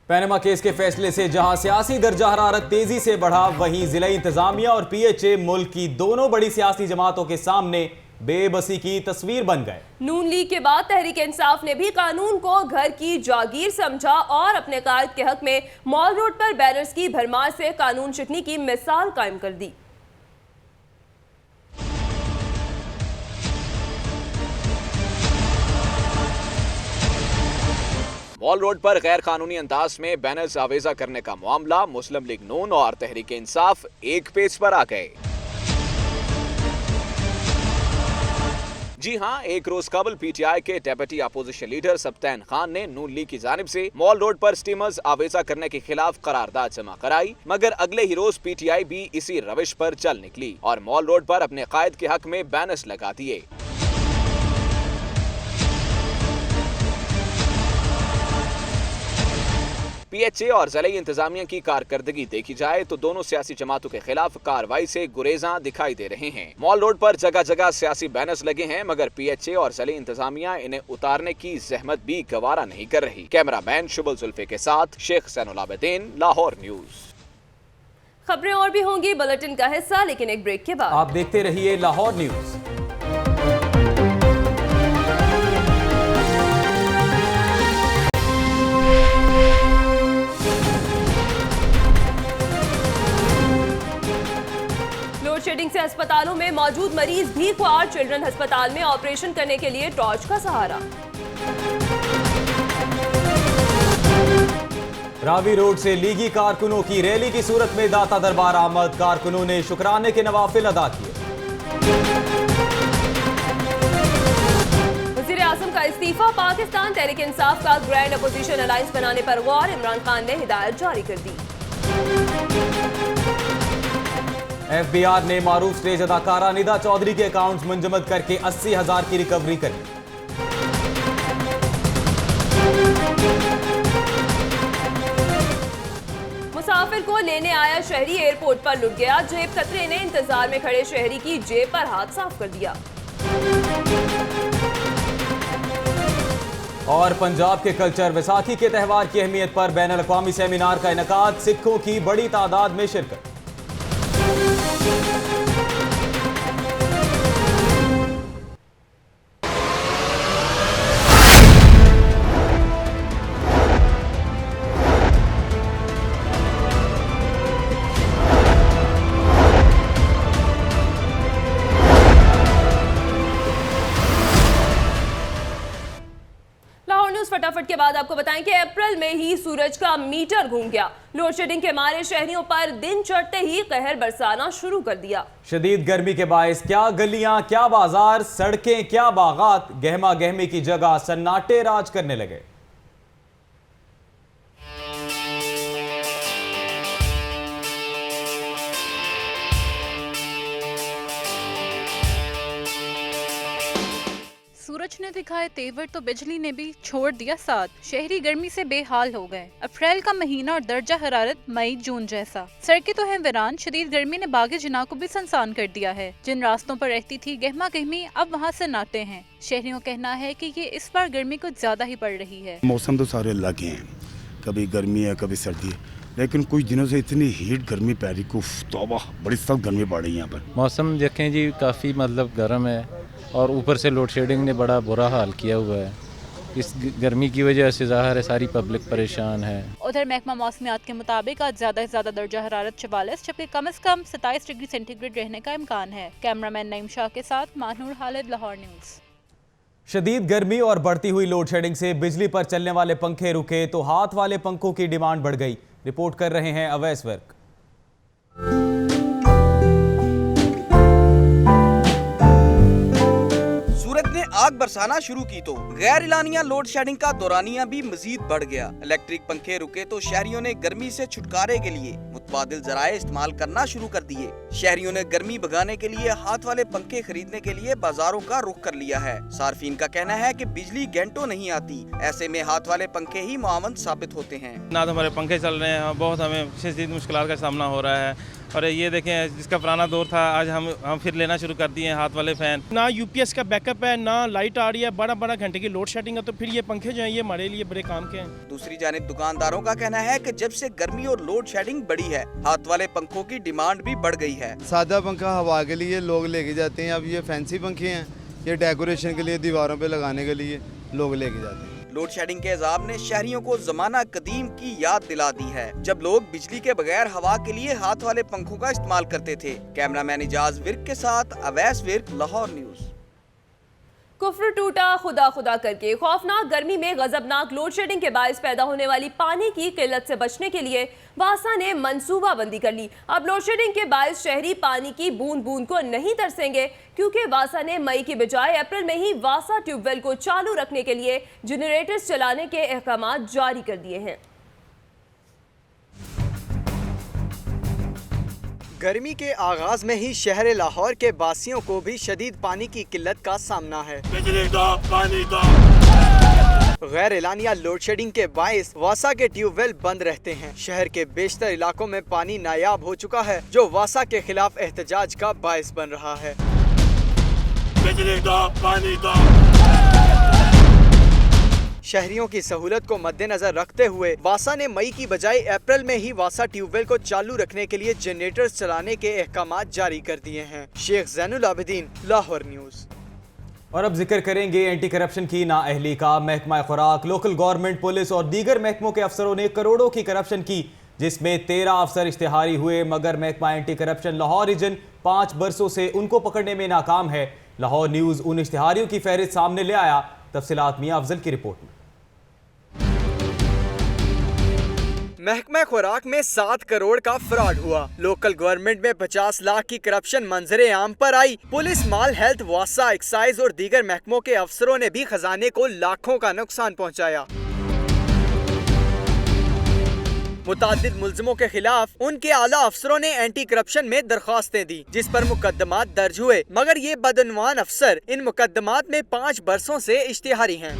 पैनमा केस के फैसले से जहां सियासी दर्जा हरारत तेजी से बढ़ा, वहीं जिला इंतजामिया और PHA मुल्क की दोनों बड़ी सियासी जमातों के सामने बेबसी की तस्वीर बन गए। नून लीग के बाद तहरीक इंसाफ ने भी कानून को घर की जागीर समझा और अपने कायद के हक में मॉल रोड पर बैनर्स की भरमार से कानून शिकनी की मिसाल कायम कर दी। मॉल रोड पर गैर कानूनी अंदाज में बैनर्स आवेजा करने का मामला मुस्लिम लीग नून और तहरीक इंसाफ एक पेज पर आ गए। जी हां, एक रोज कबल PTI के deputy opposition leader Sibtain Khan ने नून लीग की जानिब से मॉल रोड पर स्टीमर्स आवेजा करने के खिलाफ करारदाद जमा कराई, मगर अगले ही रोज PTI भी इसी रविश पर चल निकली और मॉल रोड पर अपने कायद के हक में बैनर्स लगा दिए। PHA और ज़िला इंतजामिया की कारकर्दगी देखी जाए तो दोनों सियासी जमातों के खिलाफ कार्रवाई से गुरेजा दिखाई दे रहे हैं। मॉल रोड पर जगह जगह सियासी बैनर्स लगे हैं, मगर PHA और ज़िला इंतजामिया इन्हें उतारने की जहमत भी गवारा नहीं कर रही। कैमरामैन शुबल जुल्फे के साथ शेख सैनुल आबिदीन, लाहौर न्यूज। खबरें और भी होंगी बुलेटिन का हिस्सा, लेकिन एक ब्रेक के बाद आप देखते रहिए लाहौर न्यूज। शेडिंग से अस्पतालों में मौजूद मरीज भी ख्वार, चिल्ड्रन अस्पताल में ऑपरेशन करने के लिए टॉर्च का सहारा। रावी रोड से लीगी कारकुनों की रैली की सूरत में दाता दरबार आमद, कारकुनों ने शुक्राने के नवाफिल अदा किए। आजम का इस्तीफा, पाकिस्तान तहरीक इंसाफ का ग्रैंड अपोजिशन अलायंस बनाने पर गौर, इमरान खान ने हिदायत जारी कर दी। एफबीआर ने मारूफ स्टेज अदाकारा निदा चौधरी के अकाउंट्स मुंजमद करके 80,000 की रिकवरी करी। मुसाफिर को लेने आया शहरी एयरपोर्ट पर लुट गया, जेब कतरे ने इंतजार में खड़े शहरी की जेब पर हाथ साफ कर दिया। और पंजाब के कल्चर वैसाखी के त्यौहार की अहमियत पर बैनुल अक़वामी सेमिनार का इनेकाद, सिखों की बड़ी तादाद में शिरकत। फटाफट के बाद आपको बताएं कि अप्रैल में ही सूरज का मीटर घूम गया। लोड शेडिंग के मारे शहरियों पर दिन चढ़ते ही कहर बरसाना शुरू कर दिया। शदीद गर्मी के बायस क्या गलियां, क्या बाजार, सड़कें, क्या बागात, गहमा गहमी की जगह सन्नाटे राज करने लगे। सूरज ने दिखाए तेवर तो बिजली ने भी छोड़ दिया साथ। शहरी गर्मी से बेहाल हो गए। अप्रैल का महीना और दर्जा हरारत मई जून जैसा। सड़कें तो हैं वीरान, शदीद गर्मी ने बागे जिना को भी सनसान कर दिया है। जिन रास्तों पर रहती थी गहमा गहमी अब वहाँ से नाटे हैं। शहरियों का कहना है कि ये इस बार गर्मी कुछ ज्यादा ही पड़ रही है। मौसम तो सारे अलग हैं, कभी गर्मी है कभी सर्दी है, लेकिन कुछ दिनों से इतनी हीट गर्मी पै रही, तौबा बड़ी सख्त गर्मी पड़ रही है यहाँ पर। मौसम देखें जी काफ़ी मतलब गर्म है और ऊपर से लोड शेडिंग ने बड़ा बुरा हाल किया हुआ है। इस गर्मी की वजह से ज़ाहिर है सारी पब्लिक परेशान है। उधर महकमा मौसमियात के मुताबिक आज ज़्यादा से ज़्यादा दर्जा हरारत 44 जबकि कम से कम 27 डिग्री सेंटीग्रेड रहने का इम्कान है। कैमरामैन नईम शाह के साथ मानूर खालिद, लाहौर न्यूज़। शदीद गर्मी और बढ़ती हुई लोड शेडिंग से बिजली पर चलने वाले पंखे रुके तो हाथ वाले पंखों की डिमांड बढ़ गई। रिपोर्ट कर रहे हैं अवैस वर्क। सूरत ने आग बरसाना शुरू की तो गैर इलानिया लोड शेडिंग का दौरानिया भी मजीद बढ़ गया। इलेक्ट्रिक पंखे रुके तो शहरियों ने गर्मी से छुटकारे के लिए मुतबादिल जराए इस्तेमाल करना शुरू कर दिए। शहरियों ने गर्मी भगाने के लिए हाथ वाले पंखे खरीदने के लिए बाजारों का रुख कर लिया है। सार्फिन का कहना है कि बिजली घंटों नहीं आती, ऐसे में हाथ वाले पंखे ही मुआवन साबित होते हैं। ना तो हमारे पंखे चल रहे हैं, बहुत हमें शदीद मुश्किलात का सामना हो रहा है। और ये देखें जिसका पुराना दौर था आज हम फिर लेना शुरू कर दिए हैं हाथ वाले फैन। ना यूपीएस का बैकअप है, ना लाइट आ रही है, 12-12 घंटे की लोड शेडिंग है, तो फिर ये पंखे जो हैं ये हमारे लिए बड़े काम के हैं। दूसरी जानिब दुकानदारों का कहना है कि जब से गर्मी और लोड शेडिंग बढ़ी है हाथ वाले पंखों की डिमांड भी बढ़ गई है। सादा पंखा हवा के लिए लोग लेके जाते हैं, अब ये फैंसी पंखे हैं, ये डेकोरेशन के लिए दीवारों पे लगाने के लिए लोग लेके जाते हैं। लोड शेडिंग के अजाब ने शहरियों को जमाना कदीम की याद दिला दी है, जब लोग बिजली के बगैर हवा के लिए हाथ वाले पंखों का इस्तेमाल करते थे। कैमरामैन इजाज विर्क के साथ अवैस विर्क, लाहौर न्यूज़। कुफ्र टूटा खुदा खुदा करके। खौफनाक गर्मी में गजबनाक लोड शेडिंग के बायस पैदा होने वाली पानी की किल्लत से बचने के लिए वासा ने मंसूबा बंदी कर ली। अब लोड शेडिंग के बायस शहरी पानी की बूंद बूंद को नहीं तरसेंगे, क्योंकि वासा ने मई की बजाय अप्रैल में ही वासा ट्यूबवेल को चालू रखने के लिए जनरेटर्स चलाने के अहकाम जारी कर दिए हैं। गर्मी के आगाज में ही शहर लाहौर के बासियों को भी शदीद पानी की किल्लत का सामना है। बिजली दो, पानी दो। गैर एलानिया लोड शेडिंग के बायस वासा के ट्यूबवेल बंद रहते हैं। शहर के बेशतर इलाकों में पानी नायाब हो चुका है, जो वासा के खिलाफ एहतजाज का बायस बन रहा है। बिजली दो, पानी दो। शहरियों की सहूलत को मद्देनजर रखते हुए वासा ने मई की बजाय अप्रैल में ही वासा ट्यूबवेल को चालू रखने के लिए जनरेटर्स चलाने के अहकाम जारी कर दिए हैं। शेख ज़ैनुल आबिदीन, लाहौर न्यूज़। और अब जिक्र करेंगे एंटी करप्शन की नाअहली का। महकमा खुराक, लोकल गवर्नमेंट, पुलिस और दीगर महकमों के अफसरों ने करोड़ों की करप्शन की, जिसमें 13 अफसर इश्तिहारी हुए, मगर महकमा एंटी करप्शन लाहौर रीजन 5 बरसों से उनको पकड़ने में नाकाम है। लाहौर न्यूज़ उन इश्तिहारियों की फहरिस्त सामने ले आया। तफसीलात मियां अफजल की रिपोर्ट में। महकमा खुराक में 7 करोड़ का फ्रॉड हुआ। लोकल गवर्नमेंट में 50 लाख की करप्शन मंजरे आम पर आई। पुलिस, माल, हेल्थ, वासा, एक्साइज और दीगर महकमों के अफसरों ने भी खजाने को लाखों का नुकसान पहुँचाया। मुतादिद मुल्जिमों के खिलाफ उनके आला अफसरों ने एंटी करप्शन में दरख्वास्तें दी, जिस पर मुकदमात दर्ज हुए, मगर ये बदनवान अफसर इन मुकदमात में 5 बरसों से इश्तिहारी हैं।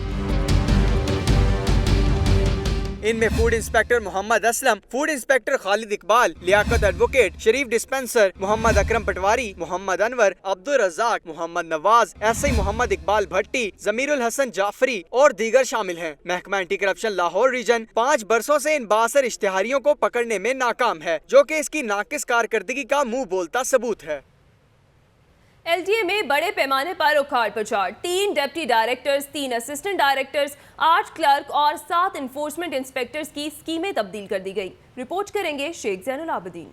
इनमें food inspector Mohammad Aslam, food inspector Khalid Iqbal, Liaquat advocate, Sharif dispenser, Mohammad Akram पटवारी, मोहम्मद अनवर, अब्दुल रज़ाक, मोहम्मद नवाज, एसआई मोहम्मद इकबाल भट्टी, जमीरुल हसन जाफरी और दीगर शामिल हैं। महकमा एंटी करप्शन लाहौर रीजन 5 बरसों से इन बासर इश्तिहारियों को पकड़ने में नाकाम है, जो कि इसकी नाकिस कारकर्दगी का मुंह बोलता सबूत है। एलडीए में बड़े पैमाने पर उखाड़ पुखाड़, 3 deputy directors, 3 assistant directors, 8 clerk और 7 इन्फोर्समेंट इंस्पेक्टर्स की स्कीमें तब्दील कर दी गई। रिपोर्ट करेंगे शेख जैनुल आबिदीन।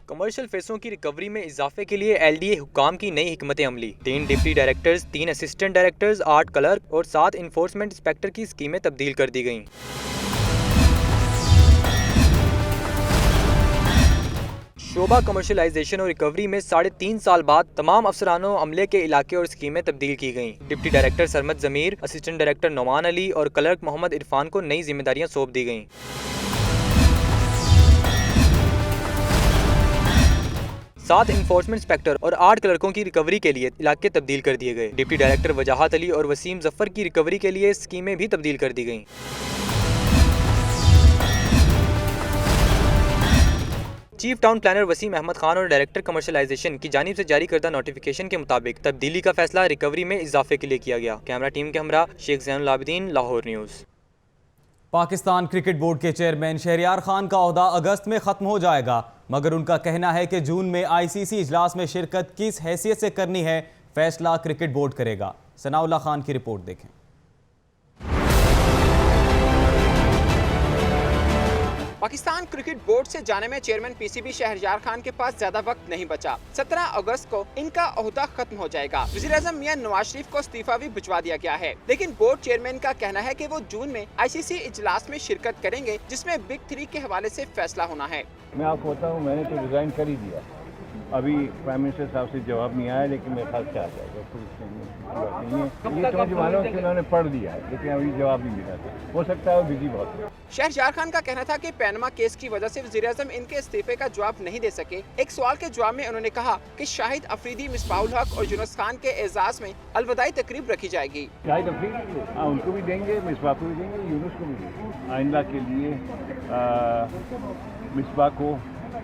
कमर्शियल फैसलों की रिकवरी में इजाफे के लिए एलडीए हुक्काम की नई हिकमत अमली, 3 deputy directors, 3 assistant directors, 8 clerk और 7 इन्फोर्समेंट इंस्पेक्टर की स्कीमें तब्दील कर दी गई। शोबा कमर्शलाइजेशन और रिकवरी में 3.5 साल बाद तमाम अफसरानों अमले के इलाके और स्कीमें तब्दील की गईं। डिप्टी डायरेक्टर सरमद ज़मीर, असिस्टेंट डायरेक्टर नौमान अली और क्लर्क मोहम्मद इरफान को नई जिम्मेदारियां सौंप दी गईं। सात इन्फोर्समेंट इंस्पेक्टर और 8 क्लर्कों की रिकवरी के लिए इलाके तब्दील कर दिए गए। डिप्टी डायरेक्टर वजाहत अली और वसीम जफर की रिकवरी के लिए स्कीमें भी तब्दील कर दी गईं। Chief town planner Waseem Ahmed Khan और डायरेक्टर कमर्शलाइजेशन की जानिब से जारी करदा नोटिफिकेशन के मुताबिक तब्दीली का फैसला रिकवरी में इजाफे के लिए किया गया। कैमरा टीम के हमरा Sheikh Zainul Abidin, Lahore news. Pakistan cricket board के चेयरमैन शहरियार खान का ओहदा अगस्त में खत्म हो जाएगा, मगर उनका कहना है कि जून में आईसीसी इजलास में शिरकत किस हैसियत से करनी है, फैसला क्रिकेट बोर्ड करेगा। सनाउल्लाह खान की रिपोर्ट देखें। पाकिस्तान क्रिकेट बोर्ड से जाने में चेयरमैन पीसीबी शहरयार खान के पास ज्यादा वक्त नहीं बचा। 17 अगस्त को इनका ओहदा खत्म हो जाएगा। वज़ीर-ए-आज़म मियां नवाज शरीफ को इस्तीफा भी भिजवा दिया गया है, लेकिन बोर्ड चेयरमैन का कहना है कि वो जून में आईसीसी इजलास में शिरकत करेंगे, जिसमें बिग 3 के हवाले से फैसला होना है। मैं आपको बताऊँ, मैंने तो रिजाइन कर ही दिया। अभी प्राइम मिनिस्टर साहब से जवाब नहीं आया, लेकिन मेरे ख्याल से आ जाएगा। ये समझ वालों कि उन्होंने पढ़ दिया है, लेकिन अभी जवाब नहीं मिला था। हो सकता है वो बिजी बहुत है। शहरयार खान का कहना था कि पैनमा केस की वजह से वज़ीर-ए-आज़म इनके इस्तीफे का जवाब नहीं दे सके। एक सवाल के जवाब में उन्होंने कहा कि शाहिद अफरीदी, मिसबाहुल हक और यूनुस खान के एजाज में अलविदाई तकरीब रखी जाएगी। शाहिद अफरीदी उनको भी देंगे, मिसबाह को भी देंगे, यूनुस को भी देंगे। आइंदा के लिए मिसबाह को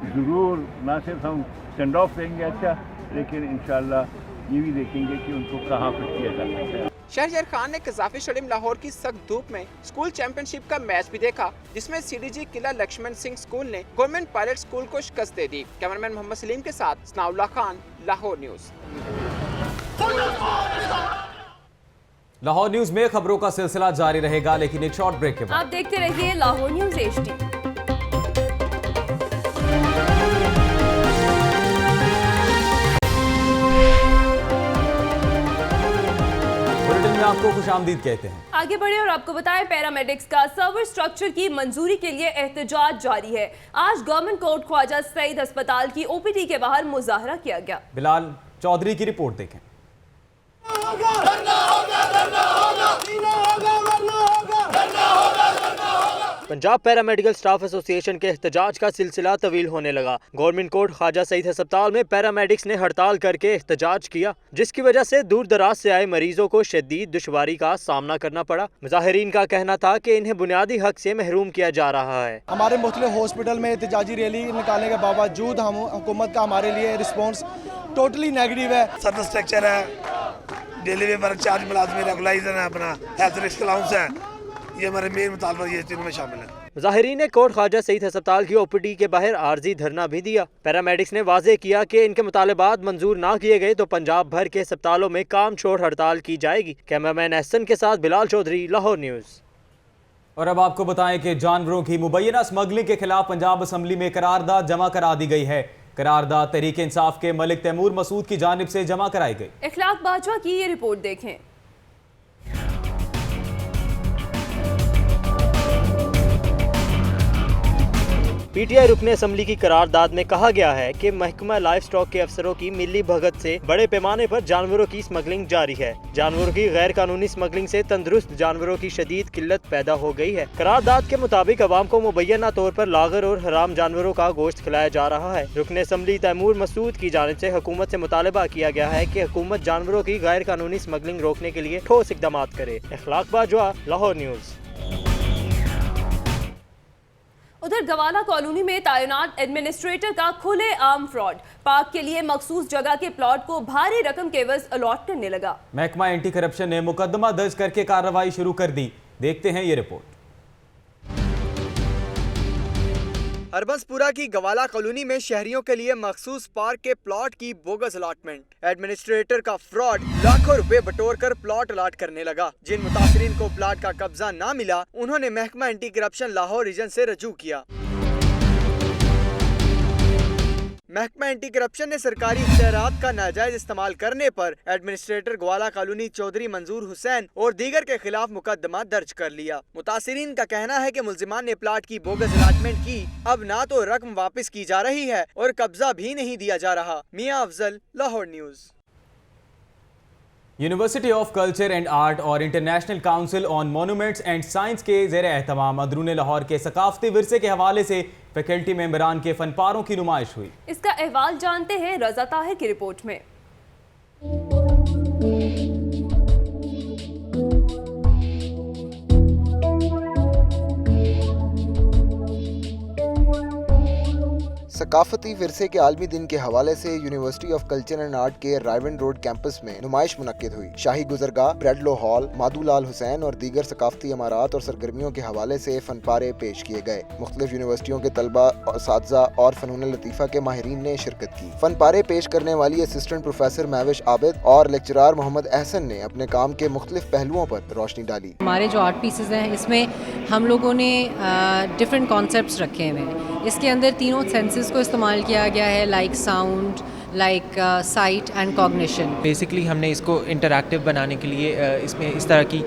ज़रूर ना सिर्फ हम सेंड ऑफ देंगे अच्छा, लेकिन इंशाल्लाह ये भी देखेंगे कि उनको कहाँ फिट किया जा सकता है। शहरयार खान ने कज़ाफ़ी स्टेडियम लाहौर की सख्त धूप में स्कूल चैंपियनशिप का मैच भी देखा, जिसमें सीडीजी किला लक्ष्मण सिंह स्कूल ने गवर्नमेंट पायलट स्कूल को शिकस्त दे दी। कैमरामैन मोहम्मद सलीम के साथ सनाउल्लाह खान, लाहौर न्यूज़। लाहौर न्यूज़ में खबरों का सिलसिला जारी रहेगा, लेकिन एक शॉर्ट ब्रेक के बाद आप देखते रहिए लाहौर न्यूज़ HD। आपको खुशामदीद कहते हैं। आगे बढ़े और आपको बताएं, पैरामेडिक्स का सर्वर स्ट्रक्चर की मंजूरी के लिए एहतजाज जारी है। आज गवर्नमेंट कोर्ट ख्वाजा सईद अस्पताल की ओपीडी के बाहर मुजाहरा किया गया। बिलाल चौधरी की रिपोर्ट देखें। पंजाब पैरामेडिकल स्टाफ एसोसिएशन के एहतजाज का सिलसिला तवील होने लगा। गवर्नमेंट कोर्ट ख्वाजा सईद अस्पताल में पैरामेडिक्स ने हड़ताल करके एहतजाज किया, जिसकी वजह से दूर दराज से आए मरीजों को शदीद दुश्वारी का सामना करना पड़ा। मुजाहिरीन का कहना था कि इन्हें बुनियादी हक से महरूम किया जा रहा है। हमारे मुख्तलिफ हॉस्पिटल में एहतजाजी रैली निकालने के बावजूद हम हुकूमत का हमारे लिए रिस्पॉन्स टोटली नेगेटिव है। सर्विस स्ट्रक्चर है, डिलीवरी वर्क चार्ज मुलाजमी रेगुलाइजर है, अपना हेल्थ रिस्क अलाउंस है, ये हमारे मेन मुतालबा ये तीनों में शामिल है। मुजाहिरीन ने कोर्ट ख्वाजा सईद अस्पताल की ओपीडी के बाहर आर्जी धरना भी दिया। पैरामेडिक्स ने वाजे किया कि इनके मुतालबात मंजूर ना किए गए तो पंजाब भर के अस्पतालों में काम छोड़ हड़ताल की जाएगी। कैमरामैन एहसन के साथ बिलाल चौधरी, लाहौर न्यूज़। और अब आपको बताएं कि जानवरों की मुबैना स्मगलिंग के खिलाफ पंजाब असम्बली में करारदाद जमा करा दी गई है। करारदाद तहरीक इंसाफ के मलिक तैमूर मसूद की जानिब से जमा कराई गई। इखलाक बाजवा की ये रिपोर्ट देखें। पीटीआई रुकने असम्बली की करारदाद में कहा गया है कि महकमा लाइफ स्टॉक के अफसरों की मिली भगत से बड़े पैमाने पर जानवरों की स्मगलिंग जारी है। जानवरों की गैर कानूनी स्मगलिंग से तंदुरुस्त जानवरों की शदीद किल्लत पैदा हो गई है। करारदाद के मुताबिक अवाम को मुबैना तौर पर लागर और हराम जानवरों का गोश्त खिलाया जा रहा है। रुकने असम्बली तैमूर मसूद की जानिब से हुकूमत से मुतालबा किया गया है कि हुकूमत जानवरों की गैर कानूनी स्मगलिंग रोकने के लिए ठोस इकदाम करे। इखलाक बाजवा, लाहौर न्यूज़। उधर गवाला कॉलोनी में तैनात एडमिनिस्ट्रेटर का खुलेआम फ्रॉड, पार्क के लिए मखसूस जगह के प्लॉट को भारी रकम के एवज अलॉट करने लगा। महकमा एंटी करप्शन ने मुकदमा दर्ज करके कार्रवाई शुरू कर दी। देखते हैं ये रिपोर्ट। अरबसपुरा की गवाला कॉलोनी में शहरियों के लिए मखसूस पार्क के प्लॉट की बोगस अलॉटमेंट, एडमिनिस्ट्रेटर का फ्रॉड, लाखों रुपए बटोर कर प्लॉट अलॉट करने लगा। जिन मुतासरीन को प्लॉट का कब्जा ना मिला, उन्होंने महकमा एंटी करप्शन लाहौर रीजन से रजू किया। महकमा एंटी करप्शन ने सरकारी इख्तियारात का नाजायज इस्तेमाल करने पर एडमिनिस्ट्रेटर गवाला कॉलोनी चौधरी मंजूर हुसैन और दीगर के खिलाफ मुकदमा दर्ज कर लिया। मुतासिरीन का कहना है कि मुल्जिमान ने प्लाट की बोगस अलाटमेंट की, अब ना तो रकम वापस की जा रही है और कब्जा भी नहीं दिया जा रहा। Mian Afzal, Lahore news. University of culture and art और international council on monuments and science के ज़ेर एहतमाम अंदरून लाहौर के सकाफती विरसे के हवाले से फैकल्टी मेंबरान के फनपारों की नुमाइश हुई। इसका अहवाल जानते हैं रजा ताहिर की रिपोर्ट में। सकाफती विरसे के आलमी दिन के हवाले से university of culture and art के रायवन रोड कैंपस में नुमाइश मुनक्किद हुई। शाही गुजरगाह, ब्रेडलो हॉल, मादूलाल हुसैन और दीगर सकाफती इमारात और सरगर्मियों के हवाले से फनपारे पेश किए गए। मुख्तलिफ यूनिवर्सिटियों के तलबा, असातिज़ा और फनून लतीफ़ा के माहिरीन ने शिरकत की। फनपारे पेश करने वाली असिस्टेंट प्रोफेसर महविश आबिद और लेक्चरार मोहम्मद अहसन ने अपने काम के मुख्तलिफ पहलुओं पर रोशनी डाली। हमारे जो आर्ट पीसेस हैं, इसमें हम लोगों ने डिफरेंट कॉन्सेप्ट्स रखे हुए हैं। इसके अंदर तीनों सेंसेस को इस्तेमाल किया गया है, like sound, like site and cognition. Basically हमने इसको इंटरैक्टिव बनाने के लिए इसमें इस तरह की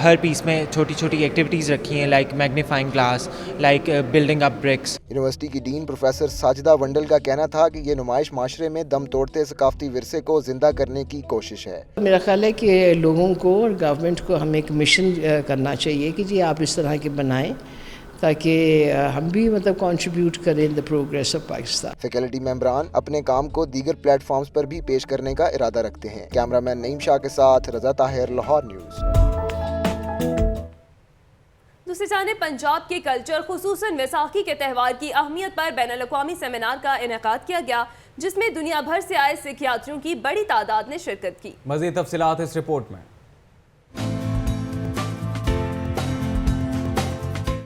हर पीस में छोटी छोटी एक्टिविटीज़ रखी हैं, like magnifying glass, like building up bricks. University की डीन प्रोफेसर साजिदा वंडल का कहना था कि ये नुमाइश माशरे में दम तोड़ते सकाफती विरसे को जिंदा करने की कोशिश है। मेरा ख्याल है कि लोगों को और गवर्नमेंट को हमें एक मिशन करना चाहिए कि जी आप इस तरह के बनाएं ताकि हम भी मतलब कंट्रीब्यूट करें in the progress of Pakistan. Faculty मेंबरान अपने काम को दीगर प्लेटफॉर्म्स पर भी पेश करने का इरादा रखते हैं। कैमरामैन नईम शाह के साथ रजा ताहिर, लाहौर न्यूज़। दूसरी जानिब पंजाब के कल्चर खुसूसन वैसाखी के त्यौहार की अहमियत पर बैनुल अक़वामी सेमिनार का इनेकाद किया गया, जिसमें दुनिया भर से आए सिख यात्रियों की बड़ी तादाद ने शिरकत की। मज़ीद तफसीलात इस रिपोर्ट में।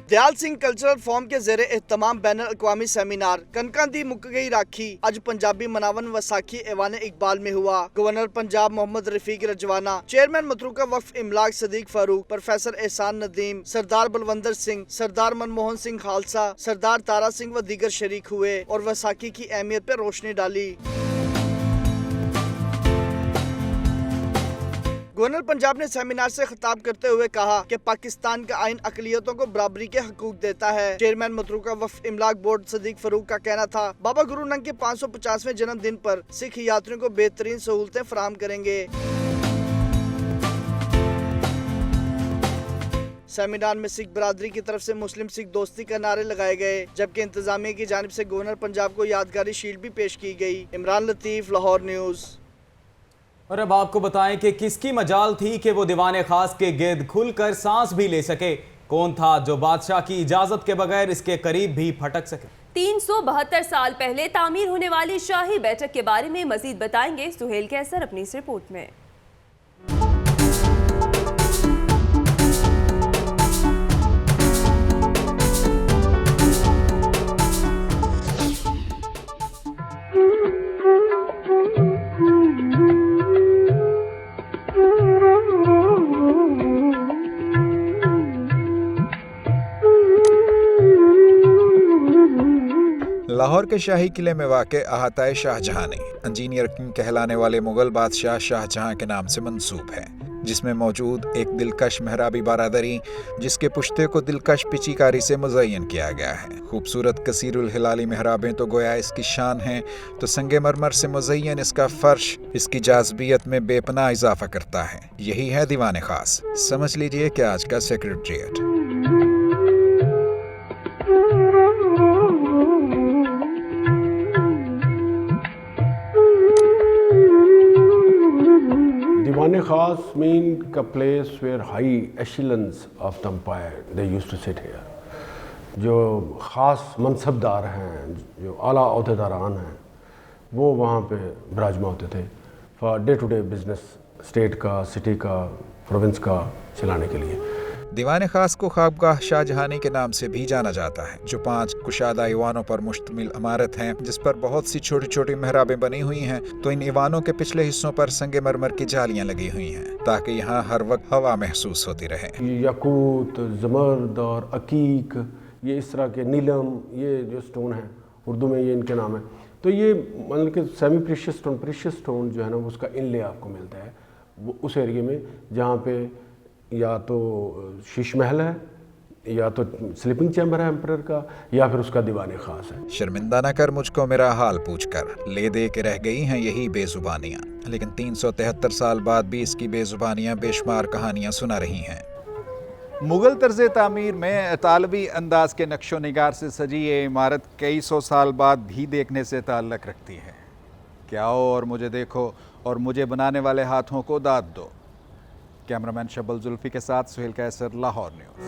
दयाल सिंह कल्चरल फॉर्म के ज़ेरे एहतमाम बैनुल अक़वामी सेमिनार कनकां दी मुक गई राखी आज पंजाबी मनावन वसाखी ऐवान इकबाल में हुआ। गवर्नर पंजाब मोहम्मद रफीक रजवाना, चेयरमैन मतरूका वक्फ इमलाक सदीक फारूक, प्रोफेसर एहसान नदीम, सरदार बलवंदर सिंह, सरदार मनमोहन सिंह खालसा, सरदार तारा सिंह व दीगर शरीक हुए और वसाखी की अहमियत पर रोशनी डाली। गवर्नर पंजाब ने सेमिनार से खिताब करते हुए कहा कि पाकिस्तान का आइन अक़लियतों को बराबरी के हकूक देता है। चेयरमैन मतरूका वक्फ इमलाक बोर्ड सदीक फारूक का कहना था, बाबा गुरु नानक के 550वें जन्मदिन पर सिख यात्रियों को बेहतरीन सहूलतें फराहम करेंगे। सेमिनार में सिख बरादरी की तरफ से मुस्लिम सिख दोस्ती का नारे लगाए गए, जबकि इंतजामिया की जानिब से गवर्नर पंजाब को यादगारी शील्ड भी पेश की गई। इमरान लतीफ़, लाहौर न्यूज़। और अब आपको बताएं कि किसकी मजाल थी कि वो दीवाने खास के गिर्द खुलकर सांस भी ले सके। कौन था जो बादशाह की इजाजत के बगैर इसके करीब भी फटक सके। 372 साल पहले तामीर होने वाली शाही बैठक के बारे में मजीद बताएंगे सुहेल कैसर अपनी इस रिपोर्ट में। लाहौर के शाही किले में वाक़ अहाताए शाहजहां इंजीनियर किंग कहलाने वाले मुगल बादशाह शाहजहां के नाम से मंसूब है। जिसमें मौजूद एक दिलकश मेहराबी बारादरी जिसके पुश्ते को दिलकश पिचीकारी से मुज़य्यन किया गया है। खूबसूरत कसीरुल हिलाली मेहराबें तो गोया इसकी शान हैं, तो संगे मरमर से मुज़य्यन इसका फर्श इसकी जाज़बियत में बेपनाह इजाफा करता है। यही है दीवाने खास। समझ लीजिए कि आज का secretariat. Diwan Khas mean a place where high echelons of the empire they used to sit here. जो ख़ास मनसबदार हैं, जो आला अहदेदारान हैं, वो वहाँ पे विराजमान होते थे for day to day business, state का, सिटी का, प्रोविंस का चलाने के लिए। दीवान खास को ख्वाबगाह शाहजहानी के नाम से भी जाना जाता है, जो 5 कुशादा ईवानों पर मुश्तमिल इमारत है, जिस पर बहुत सी छोटी छोटी मेहराबें बनी हुई हैं। तो इन ईवानों के पिछले हिस्सों पर संगे मरमर की जालियां लगी हुई हैं, ताकि यहाँ हर वक्त हवा महसूस होती रहे। याकूत, जमर्द और अकीक, ये इस तरह के नीलम, ये जो स्टोन हैं, उर्दू में ये इनके नाम है। तो ये मतलब कि semi precious stone, precious stone जो है ना, उसका इनले आपको मिलता है वो उस एरिया में, जहाँ पे या तो शीश महल है, या तो स्लीपिंग चैम्बर है एम्परर का, या फिर उसका दीवाने खास है। शर्मिंदा न कर मुझको मेरा हाल पूछकर, ले दे के रह गई हैं यही बेजुबानियाँ, लेकिन 373 साल बाद भी इसकी बेजुबानियाँ बेशुमार कहानियाँ सुना रही हैं। मुग़ल तर्ज़ तामीर में इतालवी अंदाज के नक्शो निगार से सजी ये इमारत कई सौ साल बाद भी देखने से ताल्लुक़ रखती है। क्या आओ और मुझे देखो और मुझे बनाने वाले हाथों को दाद दो। कैमरामैन शब्बल जुल्फी के साथ सुहेल कैसर, लाहौर न्यूज़।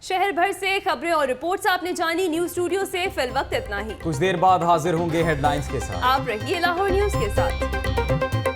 शहर भर से खबरें और रिपोर्ट्स आपने जानी। न्यूज़ स्टूडियो से फिल वक्त इतना ही। कुछ देर बाद हाजिर होंगे हेडलाइंस के साथ। आप रहिए लाहौर न्यूज़ के साथ।